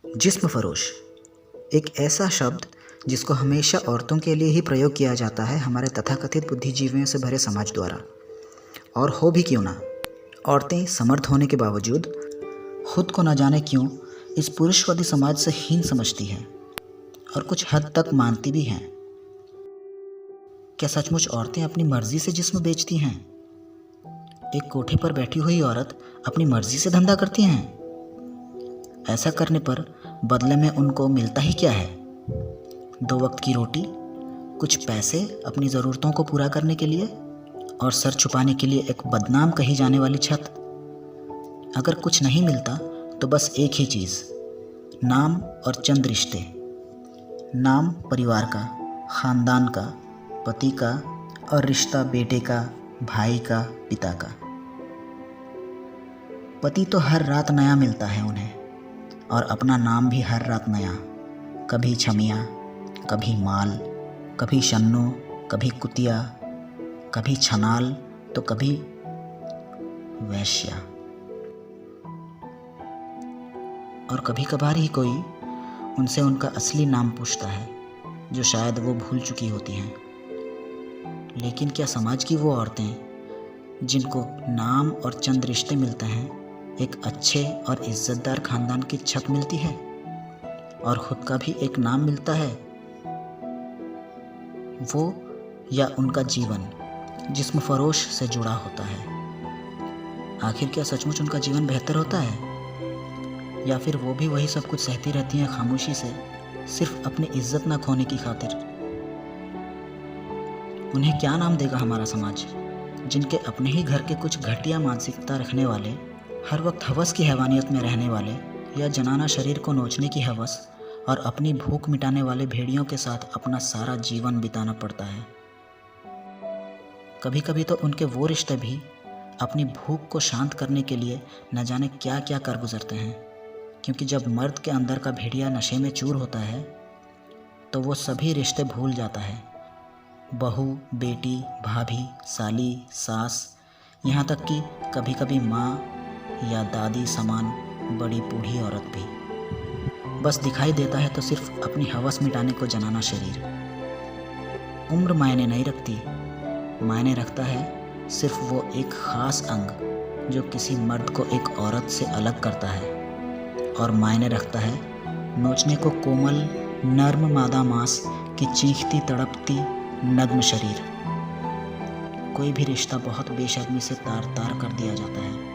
जिस्म फरोश एक ऐसा शब्द जिसको हमेशा औरतों के लिए ही प्रयोग किया जाता है हमारे तथाकथित बुद्धिजीवियों से भरे समाज द्वारा। और हो भी क्यों ना, औरतें समर्थ होने के बावजूद खुद को न जाने क्यों इस पुरुषवादी समाज से हीन समझती हैं और कुछ हद तक मानती भी हैं। क्या सचमुच औरतें अपनी मर्जी से जिस्म बेचती हैं? एक कोठे पर बैठी हुई औरत अपनी मर्जी से धंधा करती हैं? ऐसा करने पर बदले में उनको मिलता ही क्या है? 2 वक्त की रोटी, कुछ पैसे अपनी ज़रूरतों को पूरा करने के लिए और सर छुपाने के लिए एक बदनाम कही जाने वाली छत। अगर कुछ नहीं मिलता तो बस एक ही चीज़, नाम और चंद रिश्ते। नाम परिवार का, ख़ानदान का, पति का, और रिश्ता बेटे का, भाई का, पिता का। पति तो हर रात नया मिलता है उन्हें, और अपना नाम भी हर रात नया। कभी छमिया, कभी माल, कभी शन्नो, कभी कुतिया, कभी छनाल तो कभी वैश्या। और कभी कभार ही कोई उनसे उनका असली नाम पूछता है जो शायद वो भूल चुकी होती हैं। लेकिन क्या समाज की वो औरतें जिनको नाम और चंद रिश्ते मिलते हैं, एक अच्छे और इज्जतदार खानदान की छत मिलती है और खुद का भी एक नाम मिलता है, वो या उनका जीवन जिस्म फरोश से जुड़ा होता है? आखिर क्या सचमुच उनका जीवन बेहतर होता है, या फिर वो भी वही सब कुछ सहती रहती हैं खामोशी से, सिर्फ अपनी इज्जत न खोने की खातिर? उन्हें क्या नाम देगा हमारा समाज, जिनके अपने ही घर के कुछ घटिया मानसिकता रखने वाले, हर वक्त हवस की हैवानियत में रहने वाले, या जनाना शरीर को नोचने की हवस और अपनी भूख मिटाने वाले भेड़ियों के साथ अपना सारा जीवन बिताना पड़ता है? कभी कभी तो उनके वो रिश्ते भी अपनी भूख को शांत करने के लिए न जाने क्या क्या कर गुजरते हैं, क्योंकि जब मर्द के अंदर का भेड़िया नशे में चूर होता है तो वो सभी रिश्ते भूल जाता है। बहू, बेटी, भाभी, साली, सास, यहाँ तक कि कभी कभी माँ या दादी समान बड़ी बूढ़ी औरत भी। बस दिखाई देता है तो सिर्फ अपनी हवस मिटाने को जनाना शरीर। उम्र मायने नहीं रखती, मायने रखता है सिर्फ वो एक ख़ास अंग जो किसी मर्द को एक औरत से अलग करता है, और मायने रखता है नोचने को कोमल नर्म मादा मांस की चीखती तड़पती नग्न शरीर। कोई भी रिश्ता बहुत बेशर्मी से तार तार कर दिया जाता है।